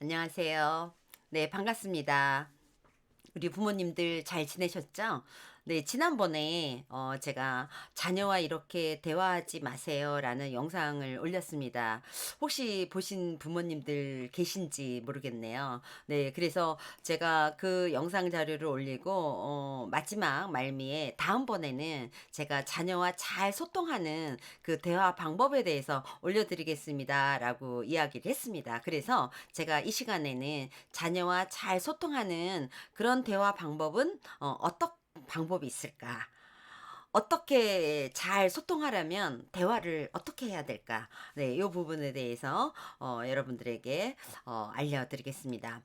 안녕하세요. 네, 반갑습니다. 우리 부모님들 잘 지내셨죠? 네, 지난번에 제가 자녀와 이렇게 대화하지 마세요라는 영상을 올렸습니다. 혹시 보신 부모님들 계신지 모르겠네요. 네, 그래서 제가 그 영상 자료를 올리고 마지막 말미에 다음번에는 제가 자녀와 잘 소통하는 그 대화 방법에 대해서 올려드리겠습니다라고 이야기를 했습니다. 그래서 제가 이 시간에는 자녀와 잘 소통하는 그런 대화 방법은 어떤 방법이 있을까? 어떻게 잘 소통하려면 대화를 어떻게 해야 될까? 네, 이 부분에 대해서 여러분들에게 알려드리겠습니다.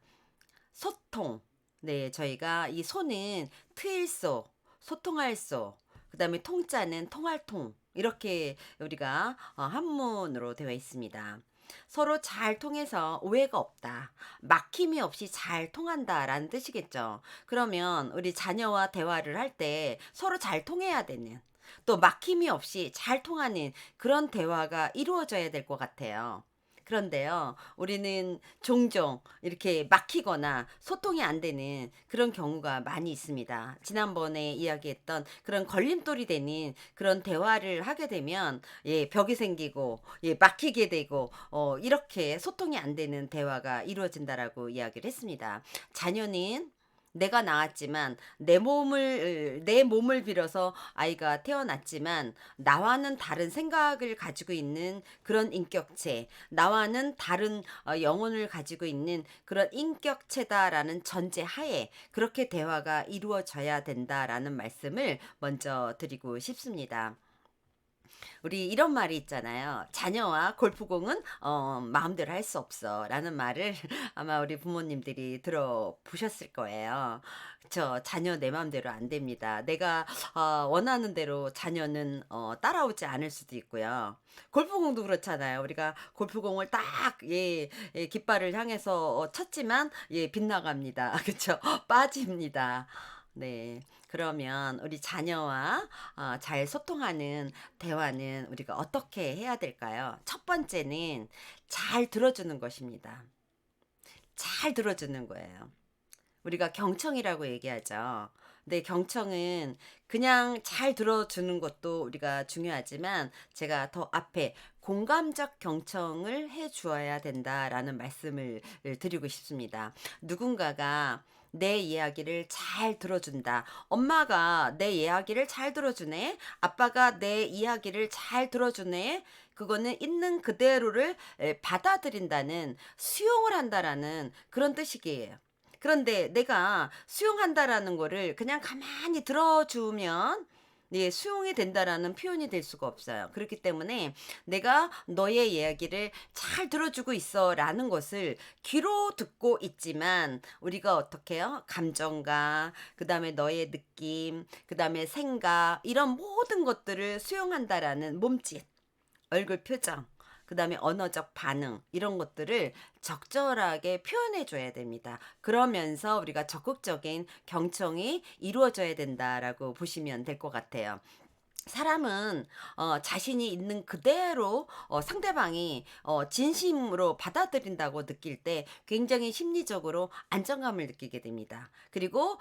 소통. 네, 저희가 이 소는 트일소, 소통할 소, 그다음에 통자는 통할 통. 이렇게 우리가 한문으로 되어 있습니다. 서로 잘 통해서 오해가 없다. 막힘이 없이 잘 통한다라는 뜻이겠죠. 그러면 우리 자녀와 대화를 할 때 서로 잘 통해야 되는, 또 막힘이 없이 잘 통하는 그런 대화가 이루어져야 될 것 같아요. 그런데요, 우리는 종종 이렇게 막히거나 소통이 안 되는 그런 경우가 많이 있습니다. 지난번에 이야기했던 그런 걸림돌이 되는 그런 대화를 하게 되면, 예, 벽이 생기고, 예, 막히게 되고, 이렇게 소통이 안 되는 대화가 이루어진다라고 이야기를 했습니다. 자녀는 내가 낳았지만 내 몸을 빌어서 아이가 태어났지만 나와는 다른 생각을 가지고 있는 그런 인격체, 나와는 다른 영혼을 가지고 있는 그런 인격체다라는 전제 하에 그렇게 대화가 이루어져야 된다라는 말씀을 먼저 드리고 싶습니다. 우리 이런 말이 있잖아요. "자녀와 골프공은 마음대로 할 수 없어."라는 말을 아마 우리 부모님들이 들어보셨을 거예요. 그쵸. 자녀 내 맘대로 안 됩니다. 내가 원하는 대로 자녀는 따라오지 않을 수도 있고요. 골프공도 그렇잖아요. 우리가 골프공을 딱 깃발을 향해서 쳤지만 빗나갑니다. 그쵸. 빠집니다. 네. 그러면 우리 자녀와 잘 소통하는 대화는 우리가 어떻게 해야 될까요? 첫 번째는 잘 들어주는 것입니다. 잘 들어주는 거예요. 우리가 경청이라고 얘기하죠. 근데 경청은 그냥 잘 들어주는 것도 우리가 중요하지만 제가 더 앞에 공감적 경청을 해 주어야 된다라는 말씀을 드리고 싶습니다. 누군가가 내 이야기를 잘 들어준다. 엄마가 내 이야기를 잘 들어주네. 아빠가 내 이야기를 잘 들어주네. 그거는 있는 그대로를 받아들인다는, 수용을 한다라는 그런 뜻이에요. 그런데 내가 수용한다라는 거를 그냥 가만히 들어주면 수용이 된다라는 표현이 될 수가 없어요. 그렇기 때문에 내가 너의 이야기를 잘 들어주고 있어라는 것을 귀로 듣고 있지만 우리가 어떻게 해요? 감정과 그다음에 너의 느낌, 그다음에 생각 이런 모든 것들을 수용한다라는 몸짓, 얼굴 표정, 그다음에 언어적 반응 이런 것들을 적절하게 표현해 줘야 됩니다. 그러면서 우리가 적극적인 경청이 이루어져야 된다라고 보시면 될 것 같아요. 사람은 자신이 있는 그대로 상대방이 진심으로 받아들인다고 느낄 때 굉장히 심리적으로 안정감을 느끼게 됩니다. 그리고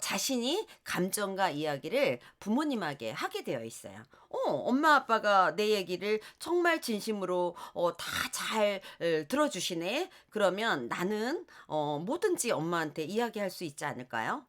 자신이 감정과 이야기를 부모님에게 하게 되어 있어요. 엄마 아빠가 내 얘기를 정말 진심으로 다 잘 들어주시네. 그러면 나는 뭐든지 엄마한테 이야기할 수 있지 않을까요?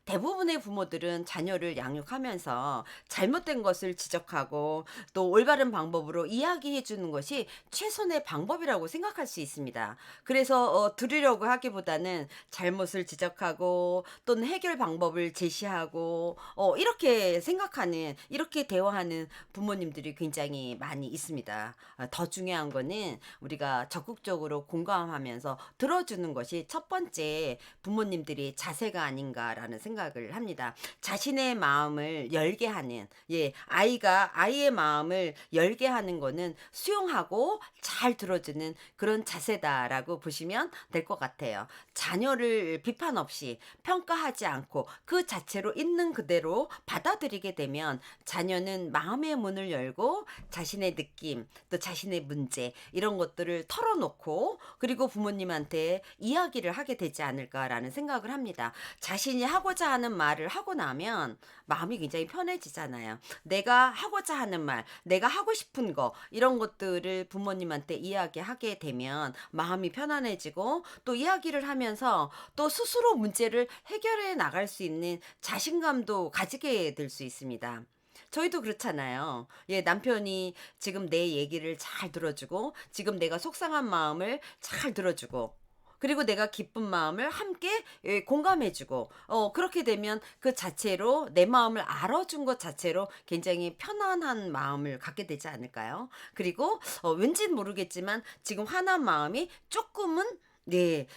대부분의 부모들은 자녀를 양육하면서 잘못된 것을 지적하고 또 올바른 방법으로 이야기해 주는 것이 최선의 방법이라고 생각할 수 있습니다. 그래서 들으려고 하기보다는 잘못을 지적하고 또는 해결 방법을 제시하고 이렇게 생각하는, 이렇게 대화하는 부모님들이 굉장히 많이 있습니다. 더 중요한 거는 우리가 적극적으로 공감하면서 들어주는 것이 첫 번째 부모님들이 자세가 아닌가라는 생각을 합니다. 자신의 마음을 열게 하는, 예, 아이가 아이의 마음을 열게 하는 거는 수용하고 잘 들어주는 그런 자세다라고 보시면 될 것 같아요. 자녀를 비판 없이 평가하지 않고 그 자체로 있는 그대로 받아들이게 되면 자녀는 마음의 문을 열고 자신의 느낌, 또 자신의 문제 이런 것들을 털어놓고 그리고 부모님한테 이야기를 하게 되지 않을까라는 생각을 합니다. 자신이 하고자 하는 말을 하고 나면 마음이 굉장히 편해지잖아요. 내가 하고자 하는 말, 내가 하고 싶은 거 이런 것들을 부모님한테 이야기하게 되면 마음이 편안해지고 또 이야기를 하면서 또 스스로 문제를 해결해 나갈 수 있는 자신감도 가지게 될 수 있습니다. 저희도 그렇잖아요. 예, 남편이 지금 내 얘기를 잘 들어주고, 지금 내가 속상한 마음을 잘 들어주고, 그리고 내가 기쁜 마음을 함께 예, 공감해주고, 그렇게 되면 그 자체로 내 마음을 알아준 것 자체로 굉장히 편안한 마음을 갖게 되지 않을까요? 그리고 왠지는 모르겠지만 지금 화난 마음이 조금은 네,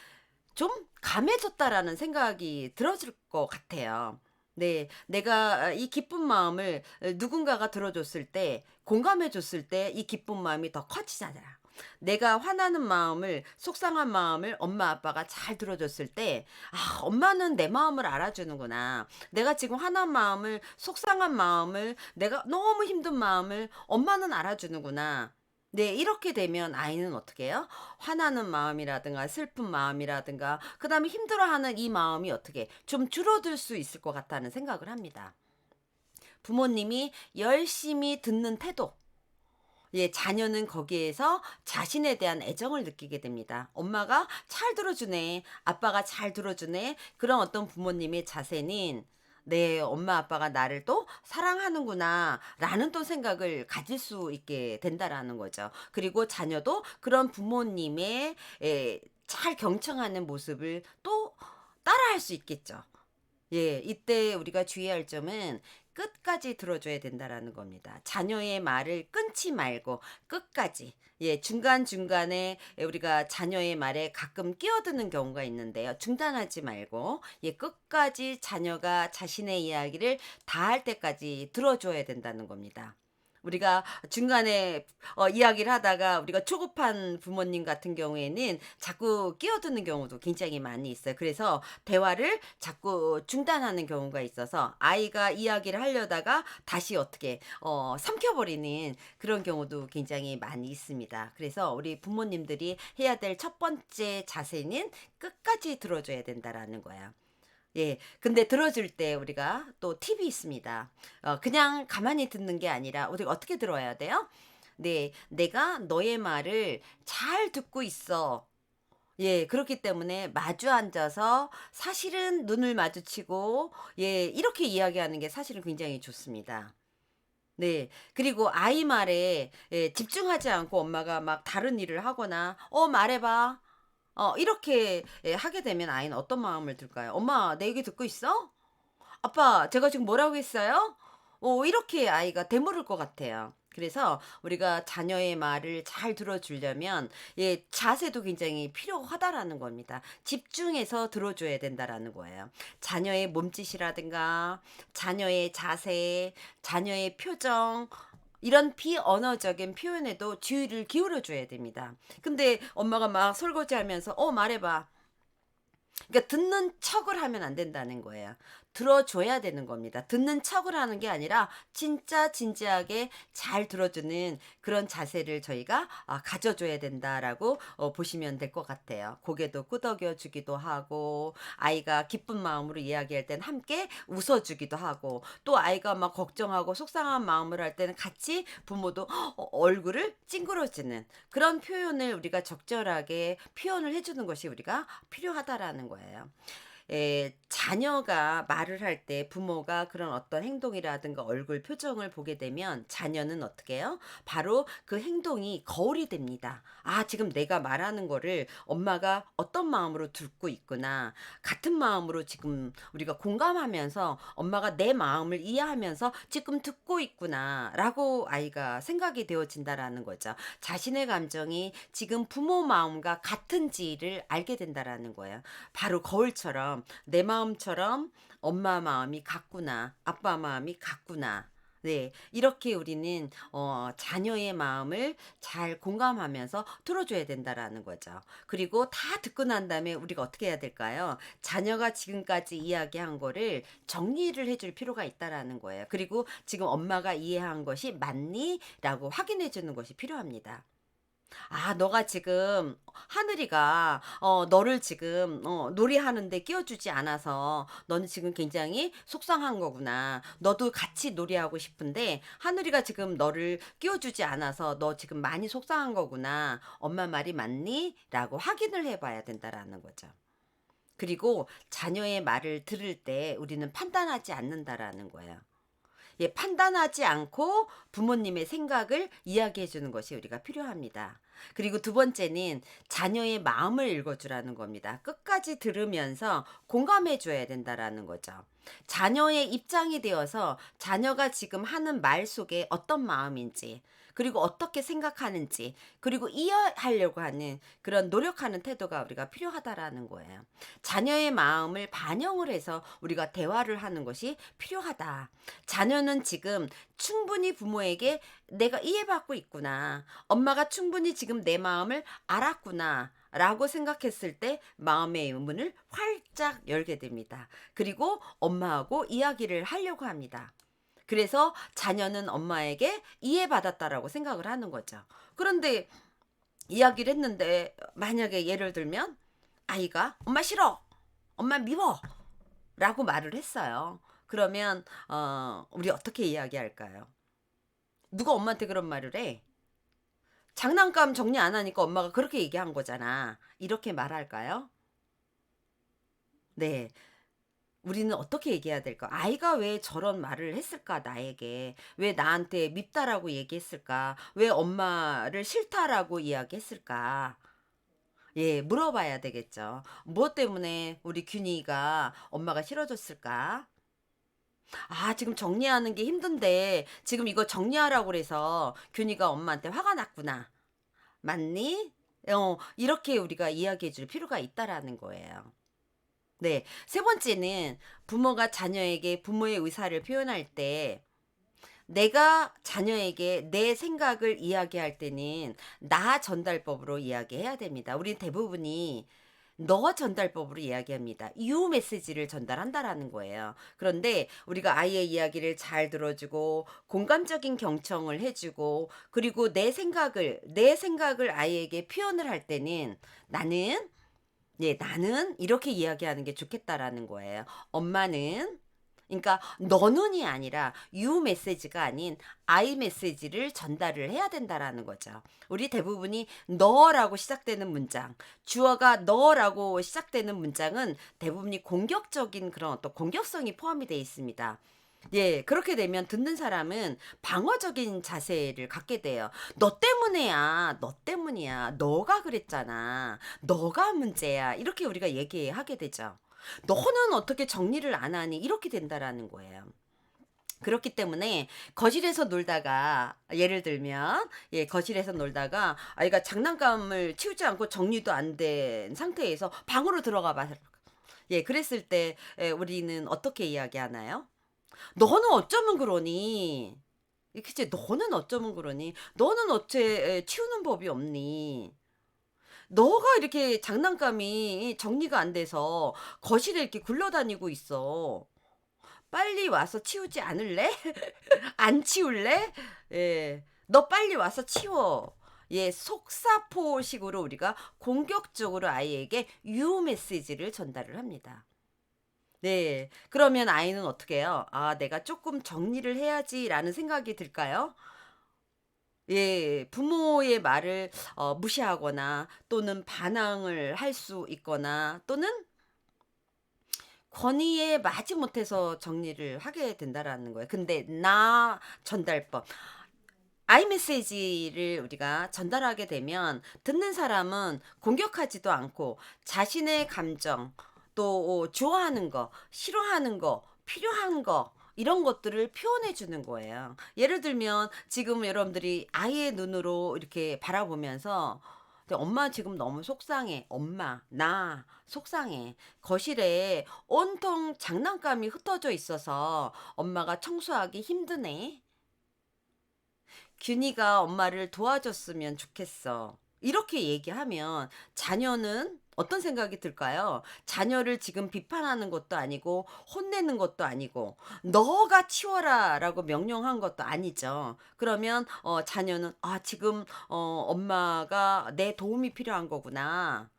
좀 감해졌다라는 생각이 들어질 것 같아요. 네, 내가 이 기쁜 마음을 누군가가 들어줬을 때, 공감해줬을 때 이 기쁜 마음이 더 커지잖아요. 내가 화나는 마음을, 속상한 마음을 엄마 아빠가 잘 들어줬을 때, 아, 엄마는 내 마음을 알아주는구나. 내가 지금 화난 마음을, 속상한 마음을, 내가 너무 힘든 마음을 엄마는 알아주는구나. 네, 이렇게 되면 아이는 어떻게 해요? 화나는 마음이라든가 슬픈 마음이라든가 그다음에 힘들어하는 이 마음이 어떻게 좀 줄어들 수 있을 것 같다는 생각을 합니다. 부모님이 열심히 듣는 태도. 예, 자녀는 거기에서 자신에 대한 애정을 느끼게 됩니다. 엄마가 잘 들어주네, 아빠가 잘 들어주네, 그런 어떤 부모님의 자세는 네, 엄마 아빠가 나를 또 사랑하는구나, 라는 또 생각을 가질 수 있게 된다라는 거죠. 그리고 자녀도 그런 부모님의 잘 경청하는 모습을 또 따라할 수 있겠죠. 예, 이때 우리가 주의할 점은 끝까지 들어줘야 된다라는 겁니다. 자녀의 말을 끊지 말고 끝까지. 예, 중간중간에 우리가 자녀의 말에 가끔 끼어드는 경우가 있는데요. 중단하지 말고, 예, 끝까지 자녀가 자신의 이야기를 다 할 때까지 들어줘야 된다는 겁니다. 우리가 중간에 이야기를 하다가 우리가 초급한 부모님 같은 경우에는 자꾸 끼어드는 경우도 굉장히 많이 있어요. 그래서 대화를 자꾸 중단하는 경우가 있어서 아이가 이야기를 하려다가 다시 어떻게 삼켜버리는 그런 경우도 굉장히 많이 있습니다. 그래서 우리 부모님들이 해야 될 첫 번째 자세는 끝까지 들어줘야 된다라는 거야. 예. 근데 들어줄 때 우리가 또 팁이 있습니다. 그냥 가만히 듣는 게 아니라 우리가 어떻게 들어야 돼요? 네. "내가 너의 말을 잘 듣고 있어." 예. 그렇기 때문에 마주 앉아서 사실은 눈을 마주치고 예 이렇게 이야기하는 게 사실은 굉장히 좋습니다. 네. 그리고 아이 말에 예 집중하지 않고 엄마가 막 다른 일을 하거나 말해 봐." 이렇게 예 하게 되면 아이는 어떤 마음을 들까요? "엄마 내 얘기 듣고 있어? 아빠 제가 지금 뭐라고 했어요?" 이렇게 아이가 되물을 것 같아요. 그래서 우리가 자녀의 말을 잘 들어 주려면 예 자세도 굉장히 필요하다라는 겁니다. 집중해서 들어 줘야 된다라는 거예요. 자녀의 몸짓이라든가 자녀의 자세, 자녀의 표정 이런 비언어적인 표현에도 주의를 기울여 줘야 됩니다. 근데 엄마가 막 설거지하면서 말해 봐." 그러니까 듣는 척을 하면 안 된다는 거예요. 들어줘야 되는 겁니다. 듣는 척을 하는 게 아니라 진짜 진지하게 잘 들어주는 그런 자세를 저희가 가져줘야 된다라고 보시면 될 것 같아요. 고개도 끄덕여 주기도 하고 아이가 기쁜 마음으로 이야기할 땐 함께 웃어주기도 하고 또 아이가 막 걱정하고 속상한 마음을 할 때는 같이 부모도 얼굴을 찡그려주는 그런 표현을 우리가 적절하게 표현을 해주는 것이 우리가 필요하다라는 거예요. 자녀가 말을 할 때 부모가 그런 어떤 행동이라든가 얼굴 표정을 보게 되면 자녀는 어떻게 해요? 바로 그 행동이 거울이 됩니다. '아 지금 내가 말하는 거를 엄마가 어떤 마음으로 듣고 있구나. 같은 마음으로 지금 우리가 공감하면서 엄마가 내 마음을 이해하면서 지금 듣고 있구나.'라고 아이가 생각이 되어진다라는 거죠. 자신의 감정이 지금 부모 마음과 같은지를 알게 된다라는 거예요. 바로 거울처럼 내 마음처럼 엄마 마음이 같구나. 아빠 마음이 같구나. 네. 이렇게 우리는 자녀의 마음을 잘 공감하면서 들어줘야 된다라는 거죠. 그리고 다 듣고 난 다음에 우리가 어떻게 해야 될까요? 자녀가 지금까지 이야기한 거를 정리를 해줄 필요가 있다라는 거예요. 그리고 지금 엄마가 이해한 것이 맞니? 라고 확인해 주는 것이 필요합니다. 아, 너가 지금 하늘이가 너를 지금 놀이하는데 끼워주지 않아서 너는 지금 굉장히 속상한 거구나. 너도 같이 놀이하고 싶은데 하늘이가 지금 너를 끼워주지 않아서 너 지금 많이 속상한 거구나. 엄마 말이 맞니? 라고 확인을 해봐야 된다라는 거죠. 그리고 자녀의 말을 들을 때 우리는 판단하지 않는다라는 거예요. 예, 판단하지 않고 부모님의 생각을 이야기해 주는 것이 우리가 필요합니다. 그리고 두 번째는 자녀의 마음을 읽어주라는 겁니다. 끝까지 들으면서 공감해 줘야 된다라는 거죠. 자녀의 입장이 되어서 자녀가 지금 하는 말 속에 어떤 마음인지, 그리고 어떻게 생각하는지, 그리고 이해하려고 하는 그런 노력하는 태도가 우리가 필요하다라는 거예요. 자녀의 마음을 반영을 해서 우리가 대화를 하는 것이 필요하다. 자녀는 지금 충분히 부모에게 내가 이해받고 있구나. 엄마가 충분히 지금 내 마음을 알았구나. 라고 생각했을 때 마음의 문을 활짝 열게 됩니다. 그리고 엄마하고 이야기를 하려고 합니다. 그래서 자녀는 엄마에게 이해받았다라고 생각을 하는 거죠. 그런데 이야기를 했는데 만약에 예를 들면 아이가 엄마 싫어, 엄마 미워 라고 말을 했어요. 그러면 우리 어떻게 이야기할까요? 누가 엄마한테 그런 말을 해? 장난감 정리 안 하니까 엄마가 그렇게 얘기한 거잖아. 이렇게 말할까요? 네. 우리는 어떻게 얘기해야 될까? 아이가 왜 저런 말을 했을까, 나에게? 왜 나한테 밉다라고 얘기했을까? 왜 엄마를 싫다라고 이야기했을까? 예, 물어봐야 되겠죠. 무엇 때문에 우리 균이가 엄마가 싫어졌을까? 아, 지금 정리하는 게 힘든데, 지금 이거 정리하라고 그래서 균이가 엄마한테 화가 났구나. 맞니? 이렇게 우리가 이야기해 줄 필요가 있다라는 거예요. 네. 세 번째는 부모가 자녀에게 부모의 의사를 표현할 때 내가 자녀에게 내 생각을 이야기할 때는 나 전달법으로 이야기해야 됩니다. 우리 대부분이 너 전달법으로 이야기합니다. you 메시지를 전달한다라는 거예요. 그런데 우리가 아이의 이야기를 잘 들어주고 공감적인 경청을 해주고 그리고 내 생각을 아이에게 표현을 할 때는 나는 예, 나는 이렇게 이야기하는 게 좋겠다라는 거예요. 엄마는 그러니까 너는이 아니라 you 메시지가 아닌 I 메시지를 전달을 해야 된다라는 거죠. 우리 대부분이 너라고 시작되는 문장, 주어가 너라고 시작되는 문장은 대부분이 공격적인 그런 어떤 공격성이 포함이 되어 있습니다. 예, 그렇게 되면 듣는 사람은 방어적인 자세를 갖게 돼요. 너 때문에야, 너 때문이야, 너가 그랬잖아, 너가 문제야. 이렇게 우리가 얘기하게 되죠. 너는 어떻게 정리를 안 하니? 이렇게 된다라는 거예요. 그렇기 때문에 거실에서 놀다가 예를 들면 예, 거실에서 놀다가 아이가 장난감을 치우지 않고 정리도 안 된 상태에서 방으로 들어가 봐. 예, 그랬을 때 우리는 어떻게 이야기하나요? 너는 어쩌면 그러니? 그치? 너는 어쩌면 그러니? 너는 어째 치우는 법이 없니? 너가 이렇게 장난감이 정리가 안 돼서 거실에 이렇게 굴러다니고 있어. 빨리 와서 치우지 않을래? 안 치울래? 예. 너 빨리 와서 치워. 예, 속사포식으로 우리가 공격적으로 아이에게 유호 메시지를 전달을 합니다. 네. 그러면 아이는 어떻게 해요? '아, 내가 조금 정리를 해야지.'라는 생각이 들까요? 예. 부모의 말을 무시하거나 또는 반항을 할 수 있거나 또는 권위에 마지못해서 정리를 하게 된다라는 거예요. 근데 나 전달법 아이메시지를 우리가 전달하게 되면 듣는 사람은 공격하지도 않고 자신의 감정 또 좋아하는 거, 싫어하는 거, 필요한 거 이런 것들을 표현해 주는 거예요. 예를 들면 지금 여러분들이 아이의 눈으로 이렇게 바라보면서 근데 "엄마 지금 너무 속상해. 엄마 나 속상해. 거실에 온통 장난감이 흩어져 있어서 엄마가 청소하기 힘드네. 균이가 엄마를 도와줬으면 좋겠어." 이렇게 얘기하면 자녀는 어떤 생각이 들까요? 자녀를 지금 비판하는 것도 아니고 혼내는 것도 아니고 "너가 치워라."라고 명령한 것도 아니죠. 그러면 자녀는 '아 지금 엄마가 내 도움이 필요한 거구나.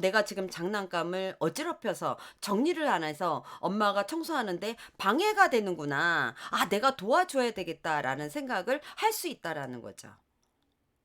내가 지금 장난감을 어지럽혀서 정리를 안 해서 엄마가 청소하는데 방해가 되는구나. 아 내가 도와줘야 되겠다.'라는 생각을 할 수 있다라는 거죠.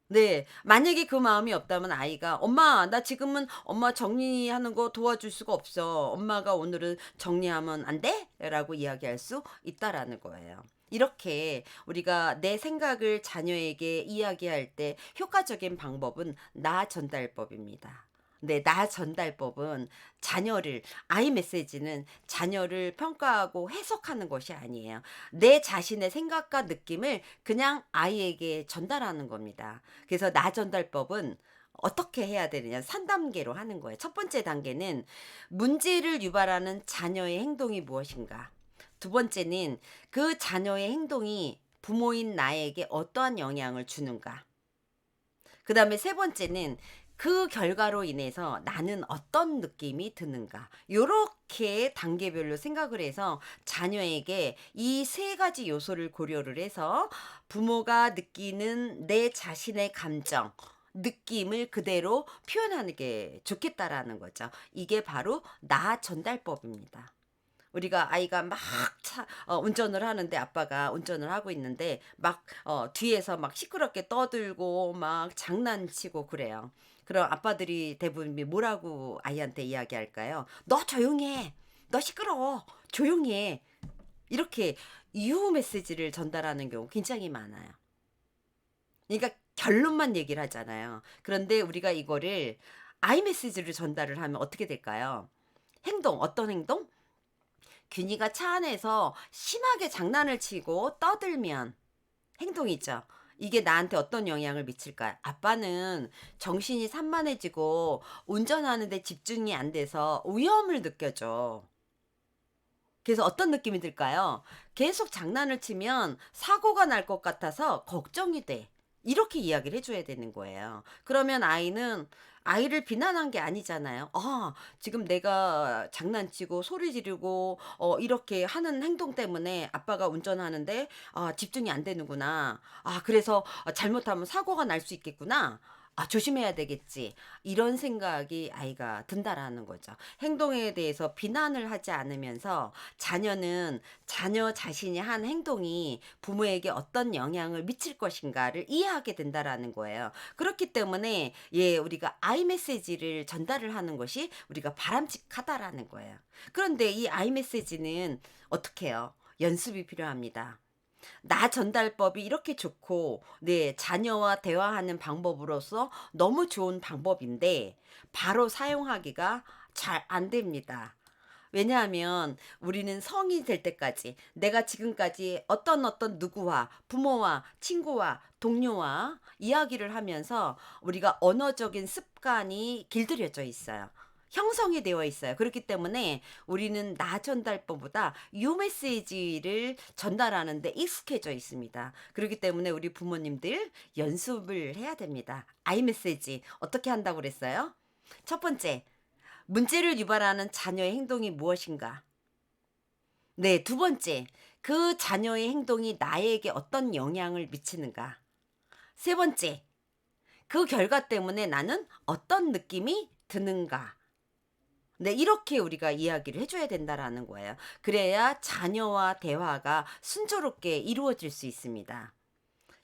네. 만약에 그 마음이 없다면 아이가 "엄마 나 지금은 엄마 정리하는 거 도와줄 수가 없어. 엄마가 오늘은 정리하면 안 돼?" 라고 이야기할 수 있다라는 거예요. 이렇게 우리가 내 생각을 자녀에게 이야기할 때 효과적인 방법은 나 전달법입니다. 네. 나 전달법은 자녀를 아이 메시지는 자녀를 평가하고 해석하는 것이 아니에요. 내 자신의 생각과 느낌을 그냥 아이에게 전달하는 겁니다. 그래서 나 전달법은 어떻게 해야 되느냐 3 단계로 하는 거예요. 첫 번째 단계는 문제를 유발하는 자녀의 행동이 무엇인가. 두 번째는 그 자녀의 행동이 부모인 나에게 어떠한 영향을 주는가. 그다음에 세 번째는 그 결과로 인해서 나는 어떤 느낌이 드는가. 요렇게 단계별로 생각을 해서 자녀에게 이 세 가지 요소를 고려를 해서 부모가 느끼는 내 자신의 감정, 느낌을 그대로 표현하는 게 좋겠다라는 거죠. 이게 바로 나 전달법입니다. 우리가 아이가 막 운전을 하는데 아빠가 운전을 하고 있는데 막 뒤에서 막 시끄럽게 떠들고 막 장난치고 그래요. 그럼 아빠들이 대부분 뭐라고 아이한테 이야기할까요? "너 조용히 해. 너 시끄러워. 조용히 해." 이렇게 유후 메시지를 전달하는 경우 굉장히 많아요. 그러니까 결론만 얘기를 하잖아요. 그런데 우리가 이거를 아이 메시지를 전달을 하면 어떻게 될까요? 행동, 어떤 행동? 균이가 차 안에서 심하게 장난을 치고 떠들면 행동이죠. 이게 나한테 어떤 영향을 미칠까요? 아빠는 정신이 산만해지고 운전하는데 집중이 안 돼서 위험을 느껴져. 그래서 어떤 느낌이 들까요? 계속 장난을 치면 사고가 날 것 같아서 걱정이 돼. 이렇게 이야기를 해줘야 되는 거예요. 그러면 아이는 아이를 비난한 게 아니잖아요. 아, 지금 내가 장난치고 소리 지르고 이렇게 하는 행동 때문에 아빠가 운전하는데 집중이 안 되는구나. 아, 그래서 잘못하면 사고가 날 수 있겠구나. 아, 조심해야 되겠지. 이런 생각이 아이가 든다라는 거죠. 행동에 대해서 비난을 하지 않으면서 자녀는 자녀 자신이 한 행동이 부모에게 어떤 영향을 미칠 것인가를 이해하게 된다라는 거예요. 그렇기 때문에 우리가 아이 메시지를 전달을 하는 것이 우리가 바람직하다라는 거예요. 그런데 이 아이 메시지는 어떻게 해요? 연습이 필요합니다. 나 전달법이 이렇게 좋고 네 자녀와 대화하는 방법으로서 너무 좋은 방법인데 바로 사용하기가 잘 안 됩니다. 왜냐하면 우리는 성인이 될 때까지 내가 지금까지 어떤 누구와 부모와 친구와 동료와 이야기를 하면서 우리가 언어적인 습관이 길들여져 있어요. 형성이 되어 있어요. 그렇기 때문에 우리는 나 전달법보다 유 메시지를 전달하는 데 익숙해져 있습니다. 그렇기 때문에 우리 부모님들 연습을 해야 됩니다. 아이 메시지 어떻게 한다고 그랬어요? 첫 번째, 문제를 유발하는 자녀의 행동이 무엇인가? 네, 두 번째, 그 자녀의 행동이 나에게 어떤 영향을 미치는가? 세 번째, 그 결과 때문에 나는 어떤 느낌이 드는가? 네, 이렇게 우리가 이야기를 해 줘야 된다라는 거예요. 그래야 자녀와 대화가 순조롭게 이루어질 수 있습니다.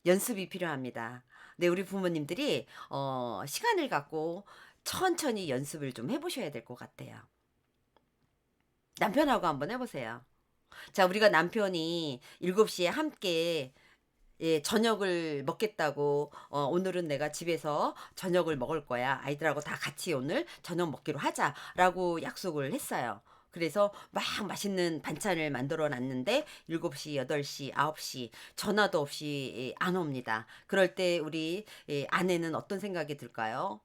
연습이 필요합니다. 네, 우리 부모님들이 시간을 갖고 천천히 연습을 좀 해 보셔야 될 것 같아요. 남편하고 한번 해 보세요. 자, 우리가 남편이 7 시에 함께 저녁을 먹겠다고 "오늘은 내가 집에서 저녁을 먹을 거야. 아이들하고 다 같이 오늘 저녁 먹기로 하자."라고 약속을 했어요. 그래서 막 맛있는 반찬을 만들어 놨는데 7 시, 8 시, 9 시 전화도 없이 안 옵니다. 그럴 때 우리 아내는 어떤 생각이 들까요?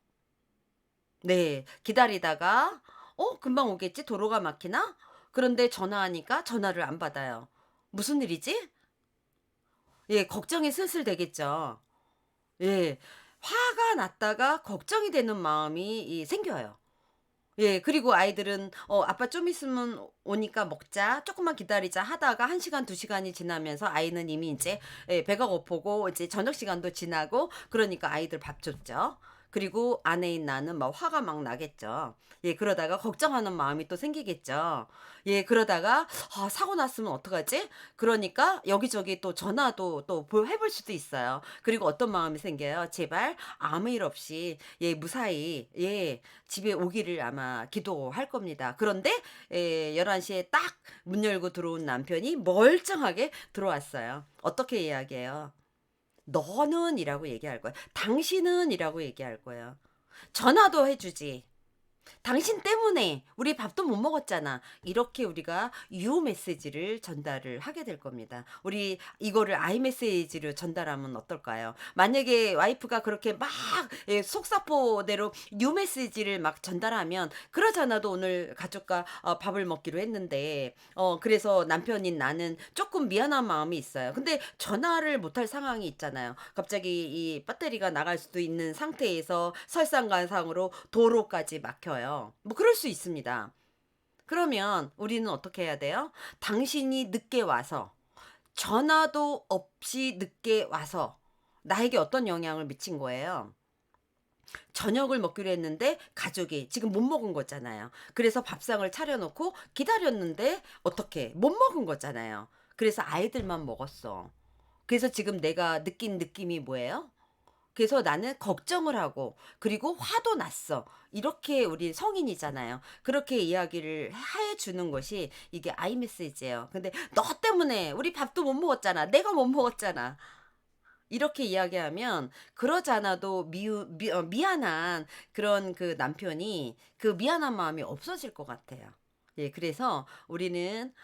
네. 기다리다가 금방 오겠지. 도로가 막히나?' 그런데 전화하니까 전화를 안 받아요. '무슨 일이지?' 예. 걱정이 슬슬 되겠죠. 예. 화가 났다가 걱정이 되는 마음이 생겨요. 예. 그리고 아이들은 아빠 좀 있으면 오니까 먹자. 조금만 기다리자." 하다가 1 시간 2 시간이 지나면서 아이는 이미 인제 배가 고프고 이제 저녁 시간도 지나고 그러니까 아이들 밥 줬죠. 그리고 아내인 나는 막 화가 막 나겠죠. 예. 그러다가 걱정하는 마음이 또 생기겠죠. 예. 그러다가 '아 사고 났으면 어떡하지?' 그러니까 여기저기 또 전화도 또 해 볼 수도 있어요. 그리고 어떤 마음이 생겨요? 제발 아무 일 없이 무사히 집에 오기를 아마 기도할 겁니다. 그런데 11 시에 딱 문 열고 들어온 남편이 멀쩡하게 들어왔어요. 어떻게 이야기해요? "너는" 이라고 얘기할 거예요. "당신은" 이라고 얘기할 거예요. "전화도 해 주지." "당신 때문에 우리 밥도 못 먹었잖아." 이렇게 우리가 유호 메시지를 전달을 하게 될 겁니다. 우리 이거를 아이 메시지로 전달하면 어떨까요? 만약에 와이프가 그렇게 막 속사포대로 뉴 메시지를 막 전달하면 "그러잖아도 오늘 가족과 밥을 먹기로 했는데." 그래서 남편인 나는 쪼끔 미안한 마음이 있어요. 근데 전화를 못할 상황이 있잖아요. 갑자기 이 배터리가 나갈 수도 있는 상태에서 설상가상으로 도로까지 막혀요. 뭐 그럴 수 있습니다. 그러면 우리는 어떻게 해야 돼요? 당신이 늦게 와서 전화도 없이 늦게 와서 나에게 어떤 영향을 미친 거예요. 저녁을 먹기로 했는데 가족이 지금 못 먹은 거잖아요. 그래서 밥상을 차려 놓고 기다렸는데 어떻게 못 먹은 거잖아요. 그래서 아이들만 먹었어. 그래서 지금 내가 느낀 느낌이 뭐예요? 그래서 나는 걱정을 하고 그리고 화도 났어. 이렇게 우리 성인이잖아요. 그렇게 이야기를 해 주는 것이 이게 아이 메시지예요. 근데 "너 때문에 우리 밥도 못 먹었잖아. 내가 못 먹었잖아." 이렇게 이야기하면 그러지 않아도 미안한 그런 그 남편이 그 미안한 마음이 없어질 것 같아요. 예 그래서 우리는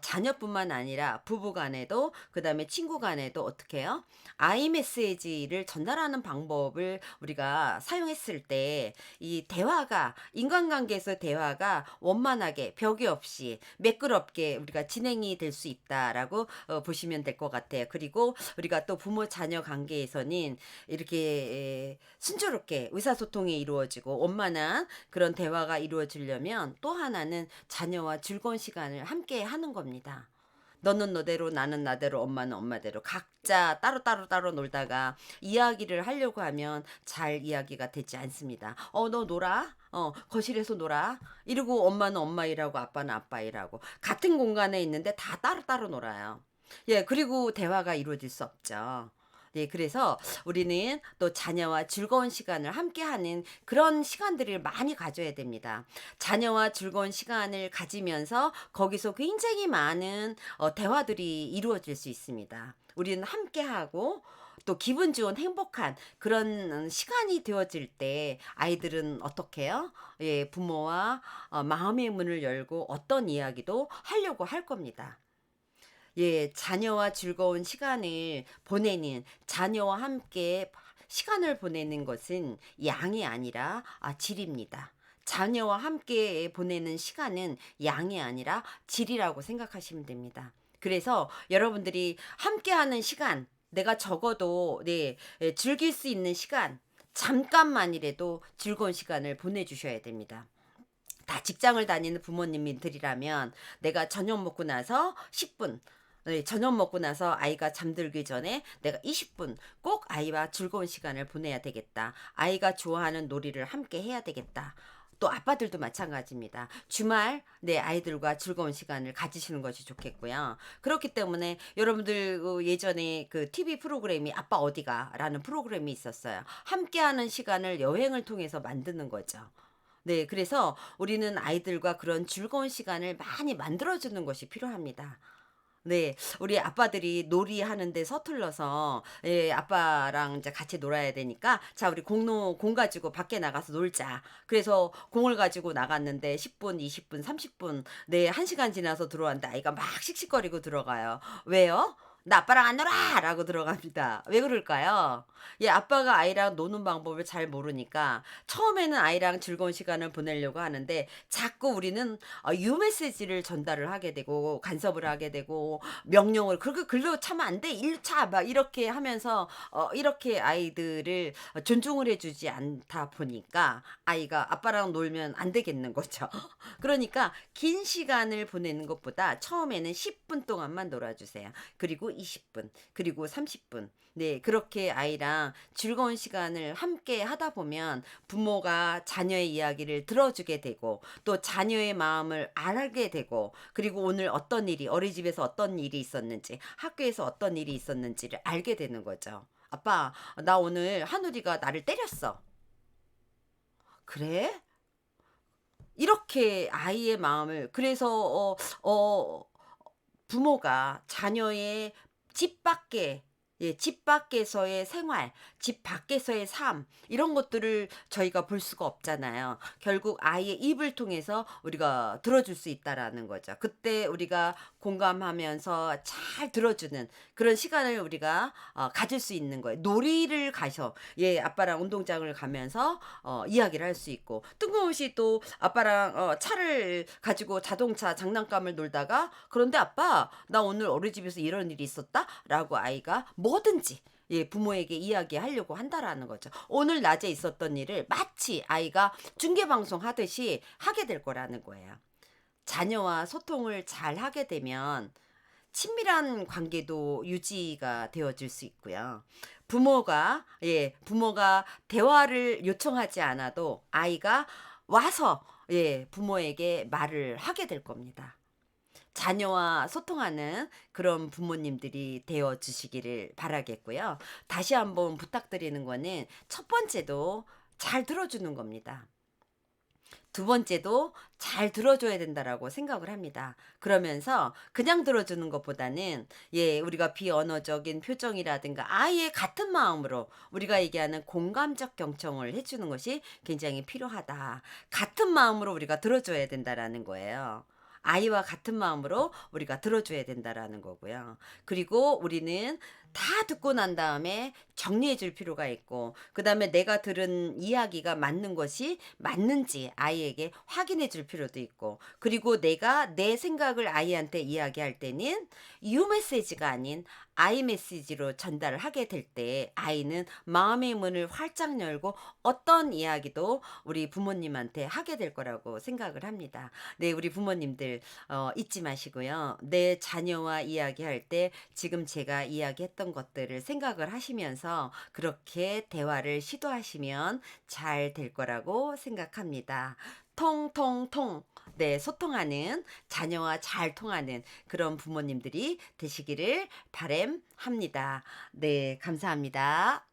자녀뿐만 아니라 부부 간에도 그다음에 친구 간에도 어떻게 해요? 아이 메시지를 전달하는 방법을 우리가 사용했을 때 이 대화가 인간관계에서 대화가 원만하게 벽이 없이 매끄럽게 우리가 진행이 될 수 있다라고 보시면 될 것 같아요. 그리고 우리가 또 부모 자녀 관계에서는 이렇게 순조롭게 의사소통이 이루어지고 원만한 그런 대화가 이루어지려면 또 하나는 자녀와 즐거운 시간을 함께 하는 겁니다. 너는 너대로 나는 나대로 엄마는 엄마대로 각자 따로 놀다가 이야기를 하려고 하면 잘 이야기가 되지 않습니다. 너 놀아. 거실에서 놀아." 이러고 엄마는 엄마 일하고 아빠는 아빠 일하고 같은 공간에 있는데 다 따로따로 놀아요. 예 그리고 대화가 이루어질 수 없죠. 네 그래서 우리는 또 자녀와 즐거운 시간을 함께하는 그런 시간들을 많이 가져야 됩니다. 자녀와 즐거운 시간을 가지면서 거기서 굉장히 많은 대화들이 이루어질 수 있습니다. 우리는 함께하고 또 기분 좋은 행복한 그런 시간이 되어질 때 아이들은 어떻게 해요? 예 부모와 마음의 문을 열고 어떤 이야기도 하려고 할 겁니다. 예. 자녀와 즐거운 시간을 보내는 자녀와 함께 시간을 보내는 것은 양이 아니라 질입니다. 자녀와 함께 보내는 시간은 양이 아니라 질이라고 생각하시면 됩니다. 그래서 여러분들이 함께하는 시간 내가 적어도 즐길 수 있는 시간 잠깐만이라도 즐거운 시간을 보내 주셔야 됩니다. 다 직장을 다니는 부모님들이라면 내가 저녁 먹고 나서 10분 저녁 먹고 나서 아이가 잠들기 전에 내가 20분 꼭 아이와 즐거운 시간을 보내야 되겠다. 아이가 좋아하는 놀이를 함께 해야 되겠다. 또 아빠들도 마찬가지입니다. 주말 내 아이들과 즐거운 시간을 가지시는 것이 좋겠고요. 그렇기 때문에 여러분들 예전에 그 TV 프로그램이 "아빠 어디 가?"라는 프로그램이 있었어요. 함께하는 시간을 여행을 통해서 만드는 거죠. 네. 그래서 우리는 아이들과 그런 즐거운 시간을 많이 만들어 주는 것이 필요합니다. 네. 우리 아빠들이 놀이하는데 서툴러서 아빠랑 이제 같이 놀아야 되니까 "자 우리 공 가지고 밖에 나가서 놀자." 그래서 공을 가지고 나갔는데 10 분, 20 분, 30분 1 시간 지나서 들어왔는데 아이가 막 씩씩거리고 들어가요. 왜요? "나 아빠랑 안 놀아!"라고 들어갑니다. 왜 그럴까요? 예, 아빠가 아이랑 노는 방법을 잘 모르니까 처음에는 아이랑 즐거운 시간을 보내려고 하는데 자꾸 우리는 유메시지를 전달을 하게 되고 간섭을 하게 되고 명령을 "그렇게 글로 차면 안 돼. 일로 차." 막 이렇게 하면서 이렇게 아이들을 존중을 해 주지 않다 보니까 아이가 아빠랑 놀면 안 되겠는 거죠. 그러니까 긴 시간을 보내는 것보다 처음에는 10분 동안만 놀아 주세요. 그리고 20분, 그리고 30분. 네, 그렇게 아이랑 즐거운 시간을 함께 하다 보면 부모가 자녀의 이야기를 들어주게 되고 또 자녀의 마음을 알게 되고 그리고 오늘 어떤 일이 어린이집에서 어떤 일이 있었는지 학교에서 어떤 일이 있었는지를 알게 되는 거죠. "아빠, 나 오늘 하늘이가 나를 때렸어." "그래?" 이렇게 아이의 마음을 그래서 부모가 자녀의 집 밖에 예 집 밖에서의 생활, 집 밖에서의 삶 이런 것들을 저희가 볼 수가 없잖아요. 결국 아이의 입을 통해서 우리가 들어줄 수 있다라는 거죠. 그때 우리가 공감하면서 잘 들어주는 그런 시간을 우리가 가질 수 있는 거예요. 놀이를 가서 예 아빠랑 운동장을 가면서 이야기를 할 수 있고 뜬금없이 또 아빠랑 차를 가지고 자동차 장난감을 놀다가 "그런데 아빠 나 오늘 어린이집에서 이런 일이 있었다."라고 아이가 뭐든지 예 부모에게 이야기하려고 한다라는 거죠. 오늘 낮에 있었던 일을 마치 아이가 중계 방송하듯이 하게 될 거라는 거예요. 자녀와 소통을 잘 하게 되면 친밀한 관계도 유지가 되어질 수 있고요. 부모가 대화를 요청하지 않아도 아이가 와서 예 부모에게 말을 하게 될 겁니다. 자녀와 소통하는 그런 부모님들이 되어 주시기를 바라겠고요. 다시 한번 부탁드리는 거는 첫 번째도 잘 들어주는 겁니다. 두 번째도 잘 들어줘야 된다라고 생각을 합니다. 그러면서 그냥 들어주는 것보다는 예 우리가 비언어적인 표정이라든가 아예 같은 마음으로 우리가 얘기하는 공감적 경청을 해 주는 것이 굉장히 필요하다. 같은 마음으로 우리가 들어줘야 된다라는 거예요. 아이와 같은 마음으로 우리가 들어줘야 된다라는 거고요. 그리고 우리는 다 듣고 난 다음에 정리해 줄 필요가 있고 그다음에 내가 들은 이야기가 맞는 것이 맞는지 아이에게 확인해 줄 필요도 있고 그리고 내가 내 생각을 아이한테 이야기할 때는 유 메시지가 아닌 아이 메시지로 전달을 하게 될 때 아이는 마음의 문을 활짝 열고 어떤 이야기도 우리 부모님한테 하게 될 거라고 생각을 합니다. 네, 우리 부모님들 잊지 마시고요. 내 자녀와 이야기할 때 지금 제가 이야기했던 것들을 생각을 하시면서 그렇게 대화를 시도하시면 잘 될 거라고 생각합니다. 통통통. 네, 소통하는 자녀와 잘 통하는 그런 부모님들이 되시기를 바람합니다. 네, 감사합니다.